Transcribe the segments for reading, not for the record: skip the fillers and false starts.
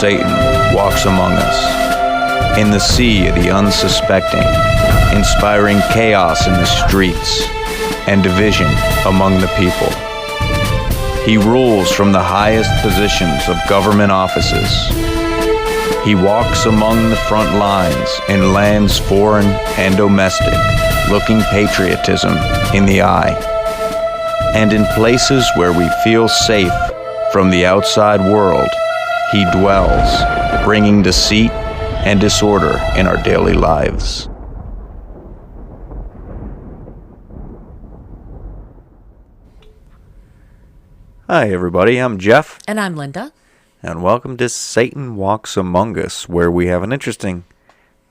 Satan walks among us, in the sea of the unsuspecting, inspiring chaos in the streets and division among the people. He rules from the highest positions of government offices. He walks among the front lines in lands foreign and domestic, looking patriotism in the eye. And in places where we feel safe from the outside world, he dwells, bringing deceit and disorder in our daily lives. Hi everybody, I'm Jeff. And I'm Linda. And welcome to Satan Walks Among Us, where we have an interesting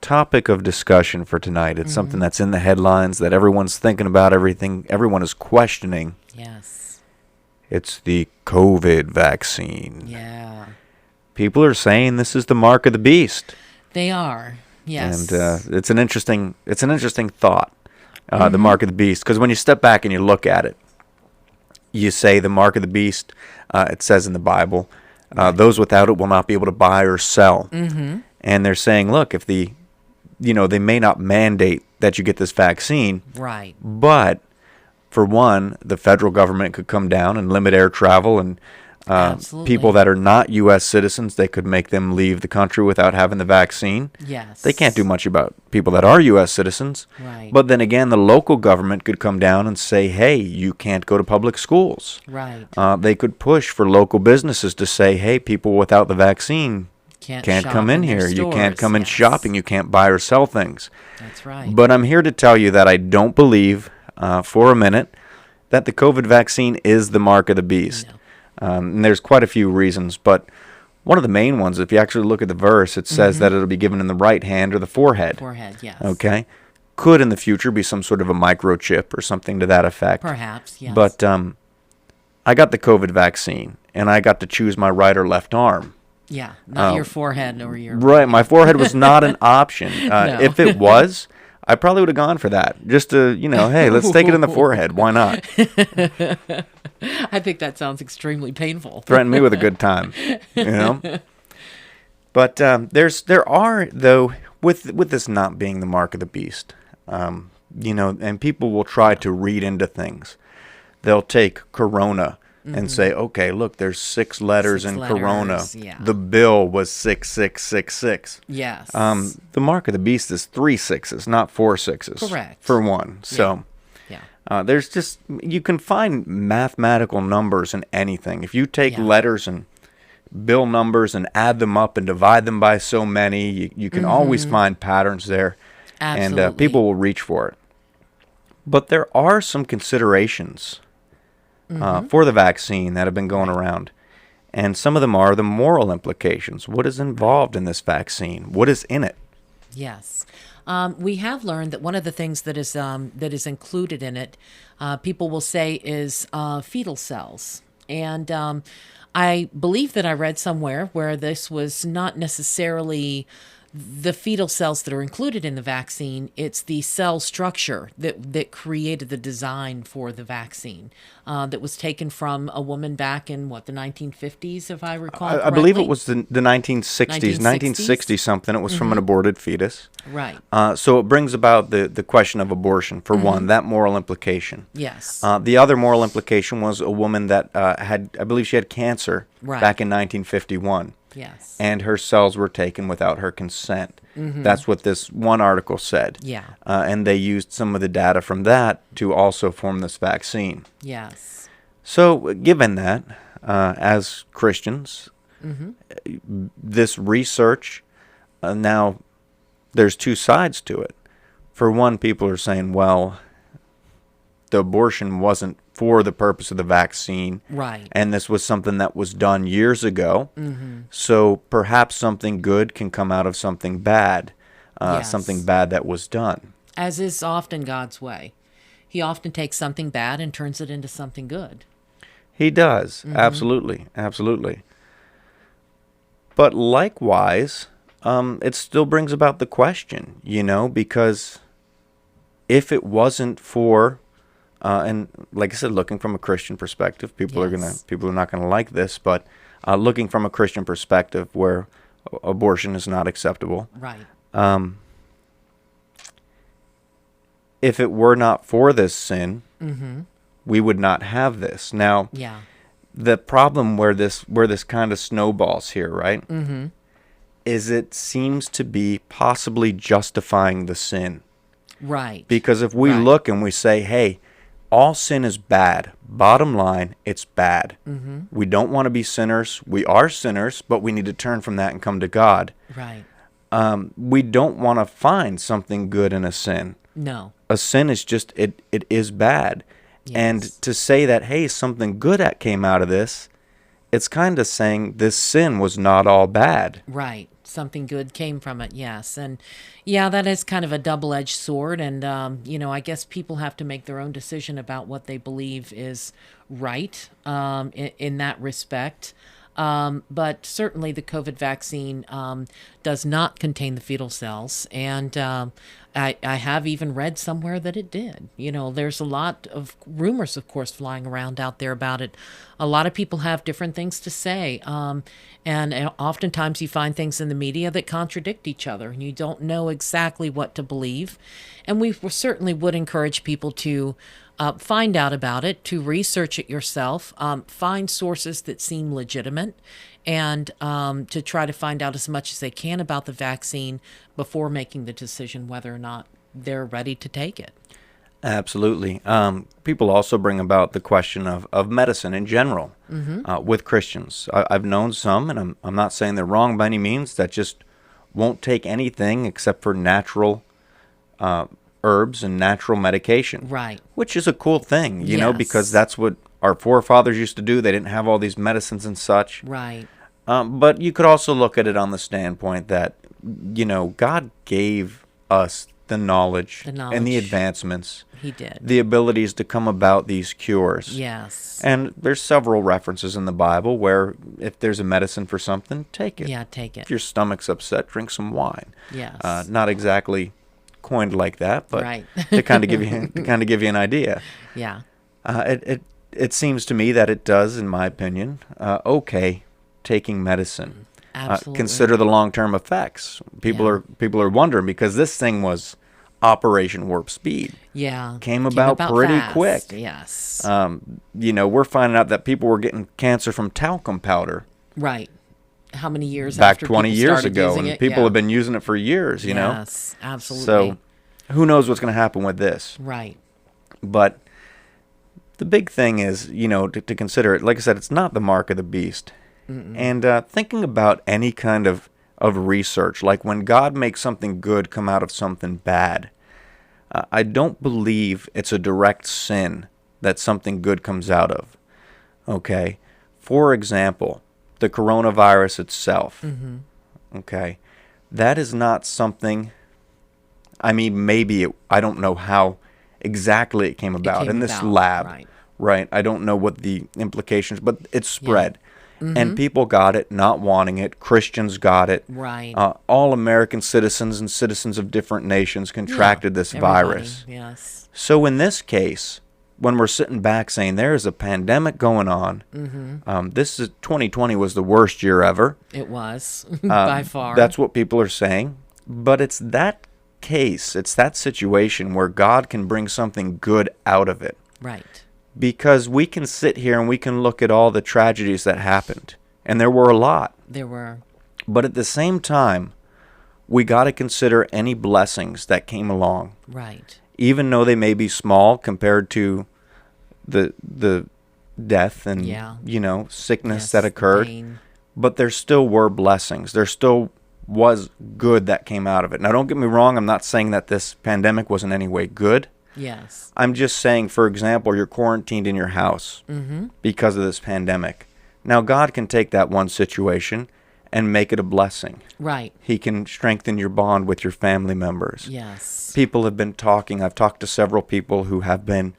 topic of discussion for tonight. It's something that's in the headlines, that everyone's thinking about, everyone is questioning. Yes. It's the COVID vaccine. Yeah. People are saying this is the mark of the beast. They are. Yes. And it's an interesting thought, the mark of the beast, because when you step back and you look at it, you say the mark of the beast, it says in the Bible, those without it will not be able to buy or sell. Mm-hmm. And they're saying, look, if they may not mandate that you get this vaccine. Right. But for one, the federal government could come down and limit air travel, and people that are not U.S. citizens, they could make them leave the country without having the vaccine. Yes. They can't do much about people that are U.S. citizens. Right. But then again, the local government could come down and say, hey, you can't go to public schools. Right. They could push for local businesses to say, hey, people without the vaccine can't come in here. You can't come in shopping. You can't buy or sell things. That's right. But I'm here to tell you that I don't believe for a minute that the COVID vaccine is the mark of the beast. No. And there's quite a few reasons, but one of the main ones, if you actually look at the verse, it says that it'll be given in the right hand or the forehead. Forehead, yes. Okay? Could in the future be some sort of a microchip or something to that effect. Perhaps, yes. But I got the COVID vaccine, and I got to choose my right or left arm. Yeah, not your forehead or your... Right, my forehead was not an option. No. If it was, I probably would have gone for that. Just to, hey, let's take it in the forehead. Why not? I think that sounds extremely painful. Threaten me with a good time, But there are, though, with this not being the mark of the beast, and people will try to read into things. They'll take Corona and say, okay, look, there's 6 letters in Corona. Yeah. The bill was 6666. Yes. The mark of the beast is 3 6s, not 4 6s. Correct. For one. So there's just, you can find mathematical numbers in anything. If you take letters and bill numbers and add them up and divide them by so many, you can always find patterns there. Absolutely. And people will reach for it. But there are some considerations for the vaccine that have been going around. And some of them are the moral implications. What is involved in this vaccine? What is in it? Yes. We have learned that one of the things that is included in it, people will say, is fetal cells. And I believe that I read somewhere where this was not necessarily the fetal cells that are included in the vaccine. It's the cell structure that created the design for the vaccine that was taken from a woman back in, the 1950s, if I recall correctly? I believe it was the 1960s, 1960 something. It was from an aborted fetus. Right. So it brings about the question of abortion, for one, that moral implication. Yes. The other moral implication was a woman that I believe she had cancer back in 1951. Yes. And her cells were taken without her consent. That's what this one article said. Yeah. And they used some of the data from that to also form this vaccine. Yes. So, given that, as Christians, this research, now there's 2 sides to it. For one, people are saying, well, the abortion wasn't for the purpose of the vaccine. Right. And this was something that was done years ago. So perhaps something good can come out of something bad, something bad that was done. As is often God's way. He often takes something bad and turns it into something good. He does. Absolutely. Absolutely. But likewise, it still brings about the question, because if it wasn't for and like I said, looking from a Christian perspective, people are not going to like this, but looking from a Christian perspective where abortion is not acceptable. Right. If it were not for this sin, we would not have this. Now, Yeah. the problem where this kind of snowballs here, right, is it seems to be possibly justifying the sin. Right. Because if we Right. look and we say, hey, all sin is bad, bottom line, it's bad. We don't want to be sinners. We are sinners, but we need to turn from that and come to God. Right. We don't want to find something good in a sin. No. A sin is just, it is bad. And Yes. to say that, hey, something good that came out of this, it's kind of saying this sin was not all bad. Right. Something good came from it. Yes. And yeah, that is kind of a double-edged sword. And, I guess people have to make their own decision about what they believe is right in that respect. But certainly the COVID vaccine does not contain the fetal cells. And I have even read somewhere that it did. There's a lot of rumors, of course, flying around out there about it. A lot of people have different things to say. And oftentimes you find things in the media that contradict each other, and you don't know exactly what to believe. And we certainly would encourage people to find out about it, to research it yourself, find sources that seem legitimate, and to try to find out as much as they can about the vaccine before making the decision whether or not they're ready to take it. Absolutely. People also bring about the question of medicine in general with Christians. I've known some, and I'm not saying they're wrong by any means, that just won't take anything except for natural herbs and natural medication. Right. Which is a cool thing, Yes. because that's what our forefathers used to do. They didn't have all these medicines and such. Right. But you could also look at it on the standpoint that, God gave us the knowledge and the knowledge. advancements, He did. the abilities to come about these cures. Yes. And there's several references in the Bible where if there's a medicine for something, take it. Yeah, take it. If your stomach's upset, drink some wine. Yes. Not exactly coined like that, but Right. to kind of give you an idea. Yeah. It seems to me that it does, in my opinion, okay, taking medicine. Absolutely. Consider the long-term effects. People are wondering, because this thing was Operation Warp Speed. Yeah. Came about pretty fast. quick. Yes. We're finding out that people were getting cancer from talcum powder Right. How many years back after 20 people years started ago, using and it? people Yeah. have been using it for years, Yes, absolutely. So who knows what's going to happen with this. Right. But the big thing is, to consider it, like I said, it's not the mark of the beast. And thinking about any kind of research, like when God makes something good come out of something bad, I don't believe it's a direct sin that something good comes out of. Okay? For example, the coronavirus itself. Okay? That is not something, maybe I don't know how exactly it came about came in this about, lab. right. I don't know what the implications, but it spread. And people got it, not wanting it. Christians got it. Right. All American citizens and citizens of different nations contracted this Everybody, virus. Yes. So in this case, when we're sitting back saying there is a pandemic going on, this is 2020 was the worst year ever. It was by far. That's what people are saying. But it's that case, it's that situation where God can bring something good out of it. right. Because we can sit here and we can look at all the tragedies that happened. And there were a lot. There were. But at the same time, we got to consider any blessings that came along. Right. Even though they may be small compared to the death and, sickness Yes, that occurred. pain. But there still were blessings. There still was good that came out of it. Now, don't get me wrong. I'm not saying that this pandemic was in any way good. Yes. I'm just saying, for example, you're quarantined in your house because of this pandemic. Now, God can take that one situation and make it a blessing. Right. He can strengthen your bond with your family members. Yes. People have been talking. I've talked to several people who have been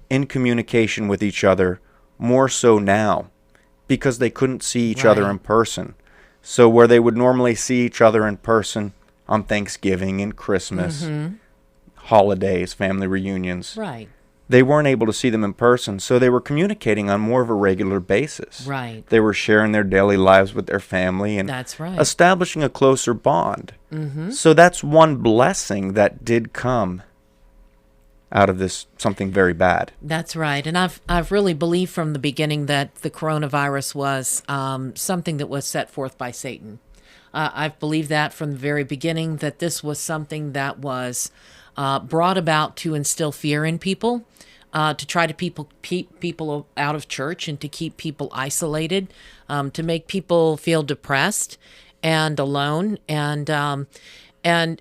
in communication with each other more so now because they couldn't see each other Right. in person. So where they would normally see each other in person on Thanksgiving and Christmas, holidays, family reunions, Right. they weren't able to see them in person, so they were communicating on more of a regular basis. Right. They were sharing their daily lives with their family and That's right. establishing a closer bond. So that's one blessing that did come out of this something very bad. That's right. And I've really believed from the beginning that the coronavirus was something that was set forth by Satan. I've believed that from the very beginning, that this was something that was brought about to instill fear in people, to try to keep people out of church and to keep people isolated, to make people feel depressed and alone. And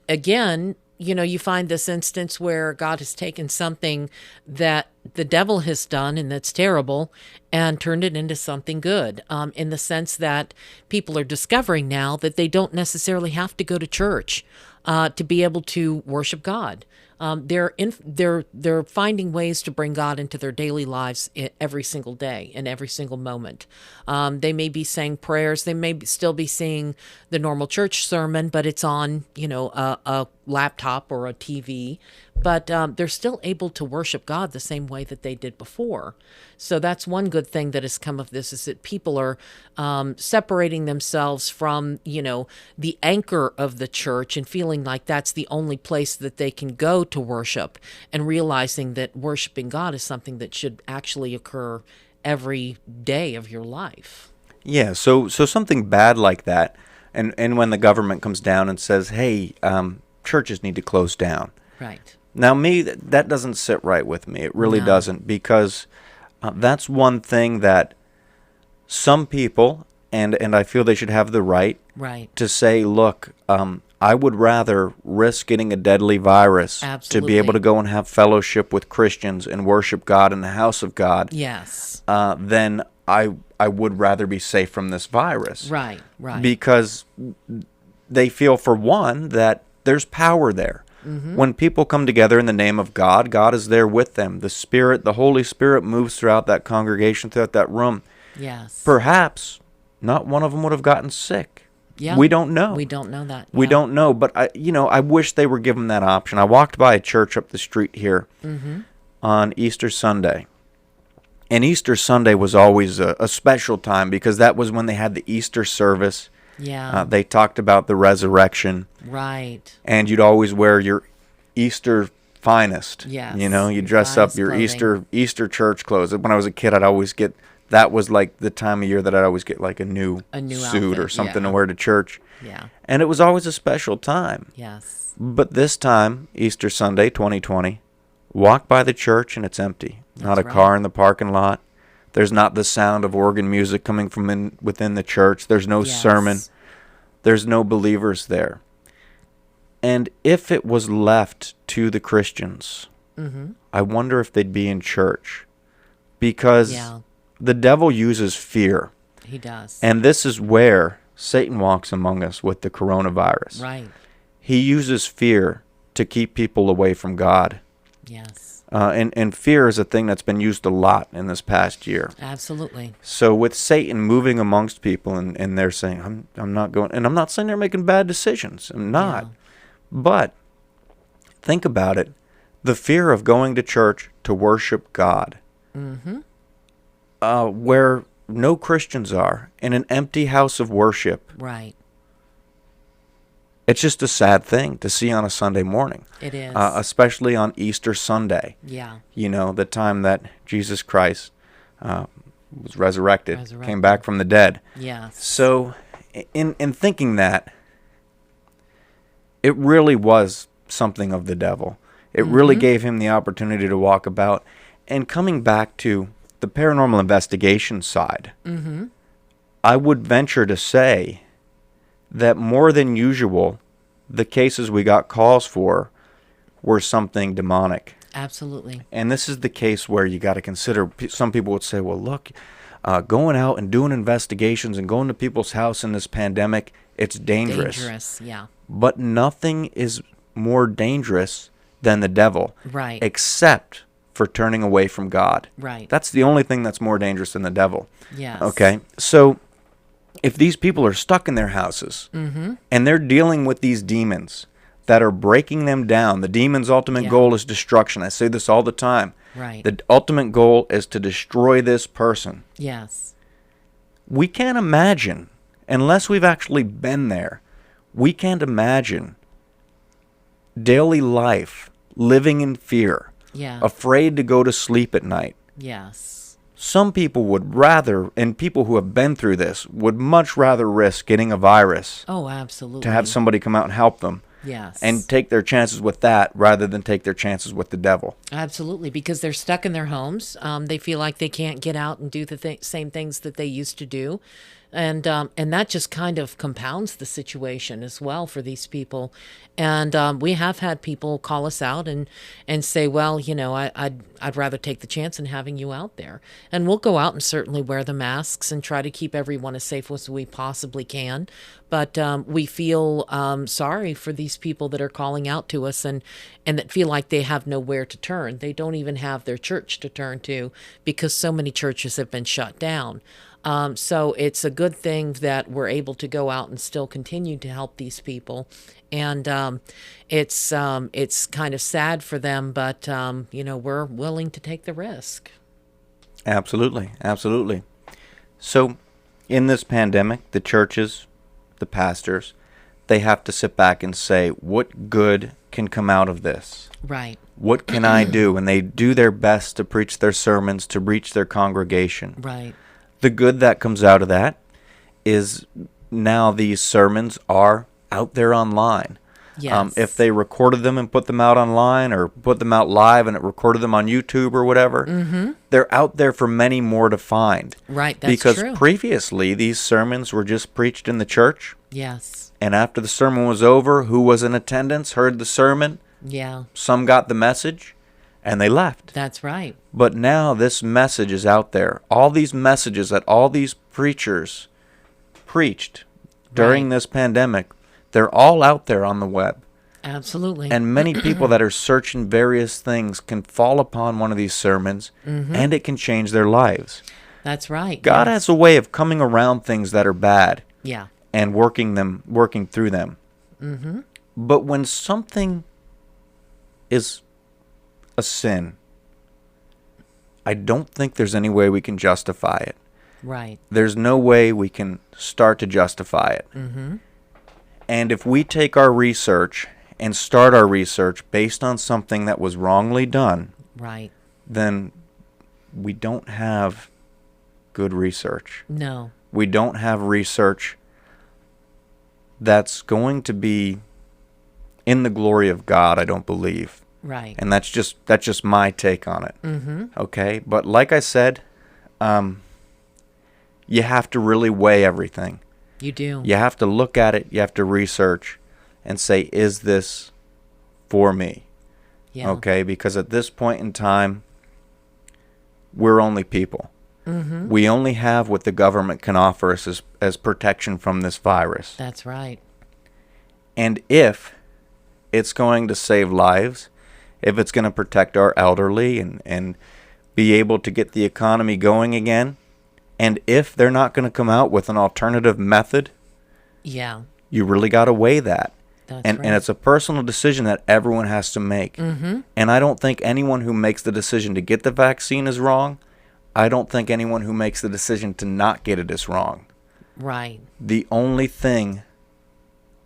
again, you know, you find this instance where God has taken something that the devil has done and that's terrible and turned it into something good, in the sense that people are discovering now that they don't necessarily have to go to church to be able to worship God. They're finding ways to bring God into their daily lives every single day and every single moment. They may be saying prayers. They may still be seeing the normal church sermon, but it's on, you know, a laptop or a TV. But they're still able to worship God the same way that they did before. So that's one good thing that has come of this, is that people are separating themselves from, you know, the anchor of the church and feeling like that's the only place that they can go to worship, and realizing that worshiping God is something that should actually occur every day of your life. Yeah, so something bad like that, and when the government comes down and says, hey, churches need to close down. Right. Now, me, that doesn't sit right with me. It really doesn't, because that's one thing that some people, and I feel they should have the right to say, look, I would rather risk getting a deadly virus to be able to go and have fellowship with Christians and worship God in the house of God. Yes. Than I would rather be safe from this virus. Right. Because they feel, for one, that there's power there. When people come together in the name of God, God is there with them. The Spirit, the Holy Spirit, moves throughout that congregation, throughout that room. Yes. Perhaps not one of them would have gotten sick. Yeah. We don't know. We don't know that. We don't know. But I wish they were given that option. I walked by a church up the street here on Easter Sunday. And Easter Sunday was always a special time, because that was when they had the Easter service. Yeah. They talked about the resurrection. Right. And you'd always wear your Easter finest. Yes. You know, you dress up your clothing. Easter church clothes. When I was a kid, I'd always get, that was like the time of year that I'd always get like a new suit outfit, or something to wear to church. Yeah. And it was always a special time. Yes. But this time, Easter Sunday 2020, walk by the church and it's empty. Not a car in the parking lot. There's not the sound of organ music coming from within the church. There's no sermon. There's no believers there. And if it was left to the Christians, I wonder if they'd be in church. Because the devil uses fear. He does. And this is where Satan walks among us with the coronavirus. Right. He uses fear to keep people away from God. Yes. And fear is a thing that's been used a lot in this past year. Absolutely. So with Satan moving amongst people, and they're saying, I'm not going, and I'm not saying they're making bad decisions. I'm not. But think about it. The fear of going to church to worship God, where no Christians are, in an empty house of worship. Right. It's just a sad thing to see on a Sunday morning. It is. Especially on Easter Sunday. Yeah. You know, the time that Jesus Christ was resurrected, came back from the dead. Yes. So in thinking that, it really was something of the devil. It really gave him the opportunity to walk about. And coming back to the paranormal investigation side, I would venture to say that more than usual, the cases we got calls for were something demonic. Absolutely. And this is the case where you got to consider, some people would say, well, look, going out and doing investigations and going to people's house in this pandemic, it's dangerous. Dangerous, yeah. But nothing is more dangerous than the devil. Right. Except for turning away from God. Right. That's the only thing that's more dangerous than the devil. Yes. Okay? So if these people are stuck in their houses and they're dealing with these demons that are breaking them down. The demon's ultimate goal is destruction. I say this all the time. Right. The ultimate goal is to destroy this person. Yes. We can't imagine, unless we've actually been there, we can't imagine daily life living in fear, afraid to go to sleep at night. Yes. Some people would rather, and people who have been through this, would much rather risk getting a virus Oh, absolutely. to have somebody come out and help them. Yes. And take their chances with that rather than take their chances with the devil. Absolutely, because they're stuck in their homes. They feel like they can't get out and do the same things that they used to do. And that just kind of compounds the situation as well for these people. And we have had people call us out and say, well, I'd rather take the chance in having you out there. And we'll go out and certainly wear the masks and try to keep everyone as safe as we possibly can. But we feel sorry for these people that are calling out to us and that feel like they have nowhere to turn. They don't even have their church to turn to because so many churches have been shut down. So it's a good thing that we're able to go out and still continue to help these people. And it's kind of sad for them, but, we're willing to take the risk. Absolutely. Absolutely. So in this pandemic, the churches, the pastors, they have to sit back and say, what good can come out of this? Right. What can I do? And they do their best to preach their sermons, to reach their congregation. Right. The good that comes out of that is now these sermons are out there online. Yes. If they recorded them and put them out online or put them out live and it recorded them on YouTube or whatever, they're out there for many more to find. Right, that's because true. previously these sermons were just preached in the church. Yes. And after the sermon was over, who was in attendance heard the sermon. Yeah. Some got the message and they left. That's right. But now this message is out there. All these messages that all these preachers preached during this pandemic, they're all out there on the web. Absolutely. And many people that are searching various things can fall upon one of these sermons and it can change their lives. That's right. God has a way of coming around things that are bad Yeah. and working through them. But when something is a sin, I don't think there's any way we can justify it. Right. There's no way we can start to justify it. And if we take our research and start our research based on something that was wrongly done, Right. then we don't have good research. No. We don't have research that's going to be in the glory of God, I don't believe. Right. And that's just my take on it. Okay? But like I said, you have to really weigh everything. You do. You have to look at it, you have to research and say, is this for me? Yeah. Okay? Because at this point in time, we're only people. We only have what the government can offer us as protection from this virus. That's right. And if it's going to save lives, if it's going to protect our elderly and be able to get the economy going again, and if they're not going to come out with an alternative method, Yeah. you really got to weigh that. That's And right. it's a personal decision that everyone has to make. And I don't think anyone who makes the decision to get the vaccine is wrong. I don't think anyone who makes the decision to not get it is wrong. Right. The only thing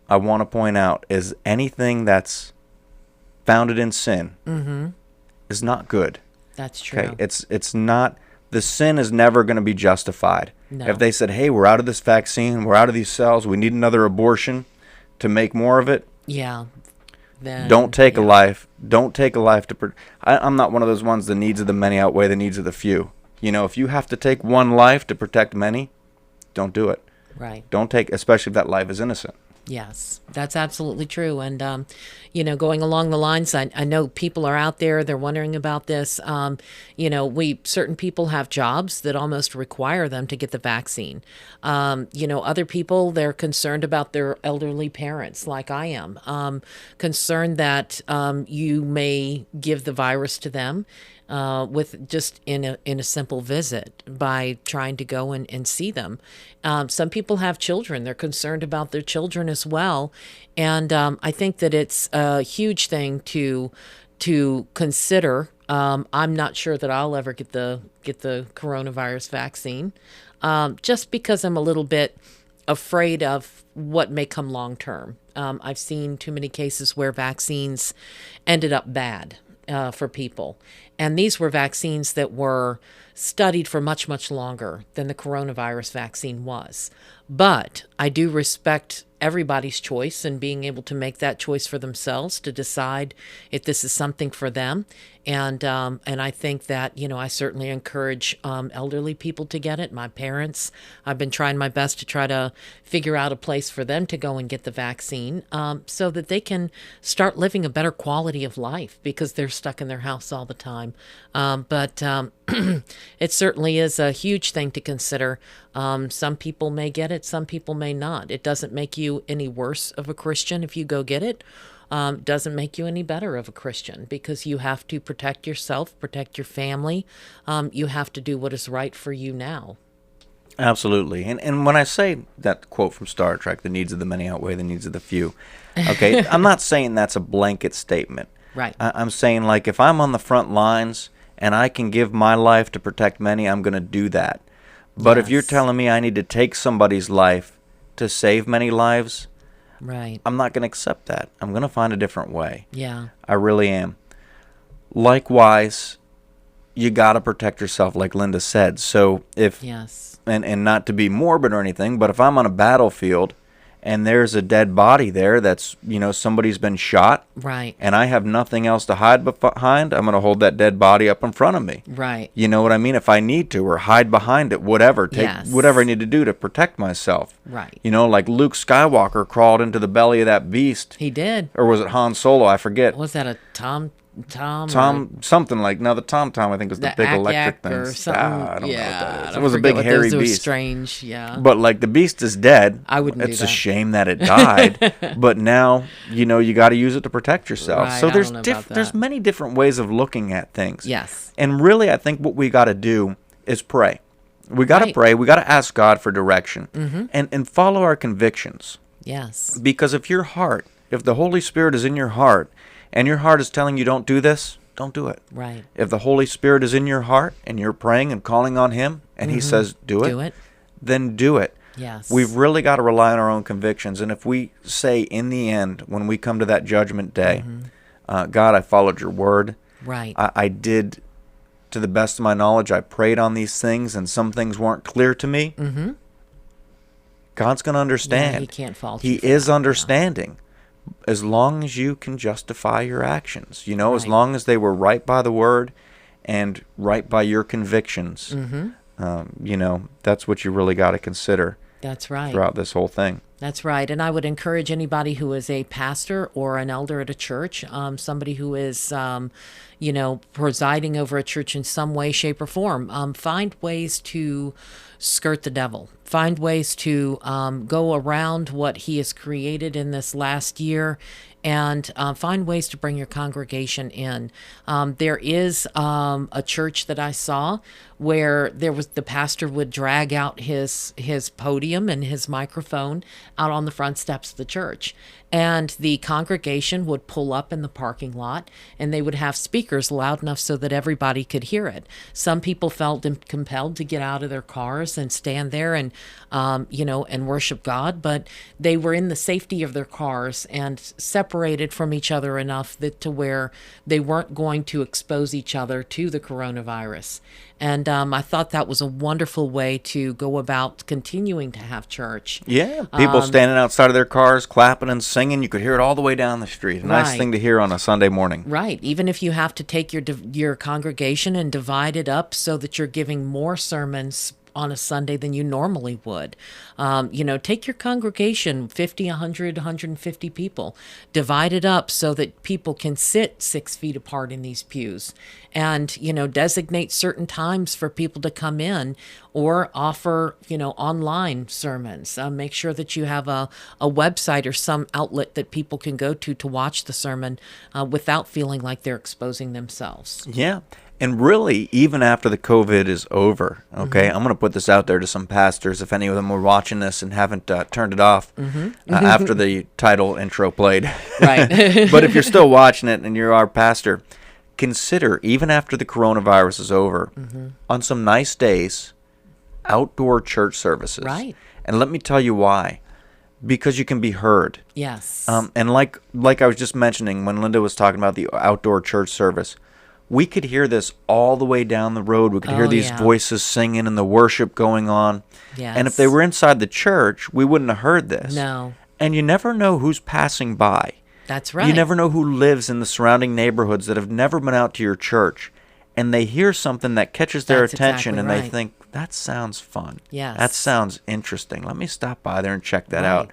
I want to point out is anything that's founded in sin is not good. That's true. Okay, it's not. The sin is never going to be justified. No. If they said, "Hey, we're out of this vaccine, we're out of these cells, we need another abortion to make more of it," Yeah. Then, don't take a yeah. life. Don't take a life to. I'm not one of those ones. The needs of the many outweigh the needs of the few. You know, if you have to take one life to protect many, don't do it. Right. Don't take, especially if that life is innocent. Yes, that's absolutely true. And, going along the lines, I know people are out there, they're wondering about this. Certain people have jobs that almost require them to get the vaccine. Other people, they're concerned about their elderly parents, like I am, concerned that you may give the virus to them. With just in a simple visit by trying to go and see them. Some people have children. They're concerned about their children as well. And I think that it's a huge thing to consider. I'm not sure that I'll ever get the coronavirus vaccine, just because I'm a little bit afraid of what may come long term. I've seen too many cases where vaccines ended up bad for people. And these were vaccines that were studied for much, much longer than the coronavirus vaccine was. But I do respect everybody's choice and being able to make that choice for themselves to decide if this is something for them. And I think that, I certainly encourage elderly people to get it. My parents, I've been trying my best to try to figure out a place for them to go and get the vaccine so that they can start living a better quality of life because they're stuck in their house all the time. But it certainly is a huge thing to consider. Some people may get it, some people may not. It doesn't make you any worse of a Christian if you go get it. Doesn't make you any better of a Christian because you have to protect yourself, protect your family. You have to do what is right for you now. Absolutely. And when I say that quote from Star Trek, the needs of the many outweigh the needs of the few, okay, I'm not saying that's a blanket statement. Right. I'm saying, like, if I'm on the front lines and I can give my life to protect many, I'm going to do that. But if you're telling me I need to take somebody's life to save many lives, right, I'm not going to accept that. I'm going to find a different way. Yeah. I really am. Likewise, you got to protect yourself, like Linda said. So if, yes, and not to be morbid or anything, but if I'm on a battlefield and there's a dead body there that's, somebody's been shot, right, and I have nothing else to hide behind, I'm going to hold that dead body up in front of me. right, You know what I mean? If I need to, or hide behind it, whatever, take whatever I need to do to protect myself. right. Like Luke Skywalker crawled into the belly of that beast. He did. Or was it Han Solo? I forget. Was that a Tom, something like, no, the Tom I think was the big electric thing. Or something. I don't know what that is. I It was a forget big hairy those beast. Strange, yeah. But like the beast is dead. I wouldn't do It's that. a shame that it died. But now, you got to use it to protect yourself. Right, So I there's don't know about there's that. many different ways of looking at things. Yes. And really, I think what we got to do is pray. We got to Right. pray. We got to ask God for direction and follow our convictions. Yes. Because if the Holy Spirit is in your heart and your heart is telling you don't do this, don't do it. Right. If the Holy Spirit is in your heart and you're praying and calling on Him and He says do it, then do it. Yes. We've really got to rely on our own convictions. And if we say in the end, when we come to that judgment day, God, I followed your word. Right. I did, to the best of my knowledge, I prayed on these things and some things weren't clear to me. Mm-hmm. God's going to understand. Yeah, He can't fault He you for is that, understanding. As long as you can justify your actions, as Right. long as they were right by the word and right by your convictions, that's what you really got to consider That's right. throughout this whole thing. That's right. And I would encourage anybody who is a pastor or an elder at a church, somebody who is, presiding over a church in some way, shape, or form, find ways to skirt the devil. Find ways to go around what he has created in this last year and find ways to bring your congregation in. There is a church that I saw where the pastor would drag out his podium and his microphone out on the front steps of the church. And the congregation would pull up in the parking lot and they would have speakers loud enough so that everybody could hear it. Some people felt compelled to get out of their cars and stand there and worship God, but they were in the safety of their cars and separated from each other enough to where they weren't going to expose each other to the coronavirus. And I thought that was a wonderful way to go about continuing to have church. Yeah, people standing outside of their cars, clapping and singing. You could hear it all the way down the street. A nice Right. thing to hear on a Sunday morning. Right. Even if you have to take your congregation and divide it up so that you're giving more sermons on a Sunday than you normally would. Take your congregation, 50, 100, 150 people, divide it up so that people can sit 6 feet apart in these pews and, designate certain times for people to come in or offer, online sermons. Make sure that you have a website or some outlet that people can go to watch the sermon without feeling like they're exposing themselves. Yeah. And really, even after the COVID is over, okay, I'm going to put this out there to some pastors, if any of them were watching this and haven't turned it off after the title intro played. Right. But if you're still watching it and you're our pastor, consider, even after the coronavirus is over, on some nice days, outdoor church services. Right. And let me tell you why. Because you can be heard. Yes. And like I was just mentioning when Linda was talking about the outdoor church service, we could hear this all the way down the road. We could hear these voices singing and the worship going on. Yes. And if they were inside the church, we wouldn't have heard this. No. And you never know who's passing by. That's right. You never know who lives in the surrounding neighborhoods that have never been out to your church. And they hear something that catches their That's attention, exactly and they right. think, that sounds fun. Yes. That sounds interesting. Let me stop by there and check that Right. out.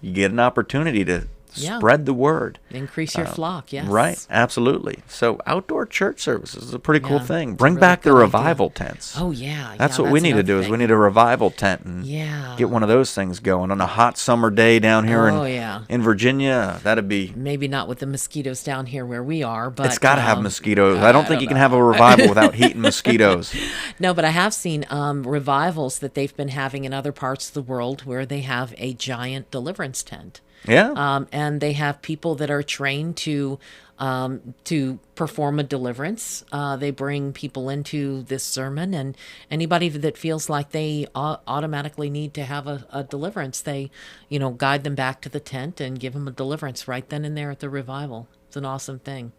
You get an opportunity to spread the word. Increase your flock, yes. Right, absolutely. So outdoor church services is a pretty cool Yeah, thing. it's a Bring really back the good idea. revival tents. Oh, yeah. That's yeah, what we need to another do is thing. we need a revival tent and Yeah. get one of those things going on a hot summer day down here Oh, yeah. in Virginia. That'd be... Maybe not with the mosquitoes down here where we are, but... It's got to have mosquitoes. I don't think you can have a revival without heat and mosquitoes. No, but I have seen revivals that they've been having in other parts of the world where they have a giant deliverance tent. Yeah. And they have people that are trained to perform a deliverance. They bring people into this sermon, and anybody that feels like they automatically need to have a deliverance, they, guide them back to the tent and give them a deliverance right then and there at the revival. It's an awesome thing.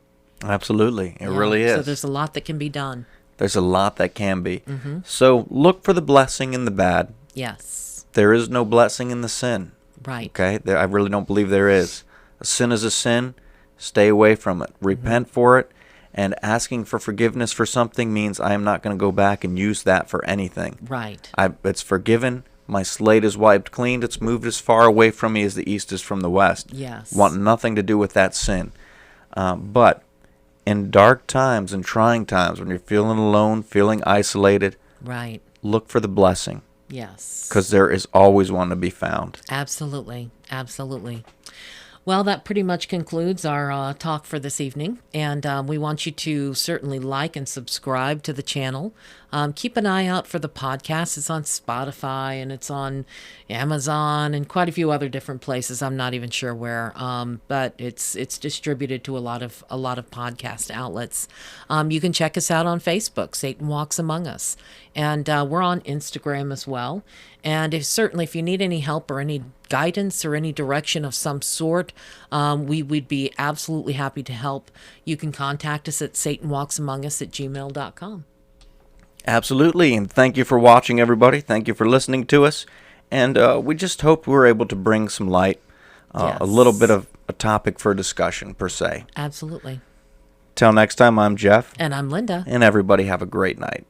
Absolutely. It Yeah. really is. So there's a lot that can be done. There's a lot that can be. So look for the blessing in the bad. Yes. There is no blessing in the sin. Right. Okay? I really don't believe there is. A sin is a sin. Stay away from it. Repent for it. And asking for forgiveness for something means I am not going to go back and use that for anything. Right. It's forgiven. My slate is wiped clean. It's moved as far away from me as the east is from the west. Yes. Want nothing to do with that sin. But in dark times and trying times, when you're feeling alone, feeling isolated, Right. look for the blessing. Yes. Because there is always one to be found. Absolutely. Absolutely. Well, that pretty much concludes our talk for this evening. And we want you to certainly like and subscribe to the channel. Keep an eye out for the podcast. It's on Spotify and it's on Amazon and quite a few other different places. I'm not even sure where, but it's distributed to a lot of podcast outlets. You can check us out on Facebook, Satan Walks Among Us, and we're on Instagram as well. And if you need any help or any guidance or any direction of some sort, we'd be absolutely happy to help. You can contact us at SatanWalksAmongUs@gmail.com. Absolutely, and thank you for watching, everybody. Thank you for listening to us. And we just hope we were able to bring some light, a little bit of a topic for discussion, per se. Absolutely. Till next time, I'm Jeff. And I'm Linda. And everybody have a great night.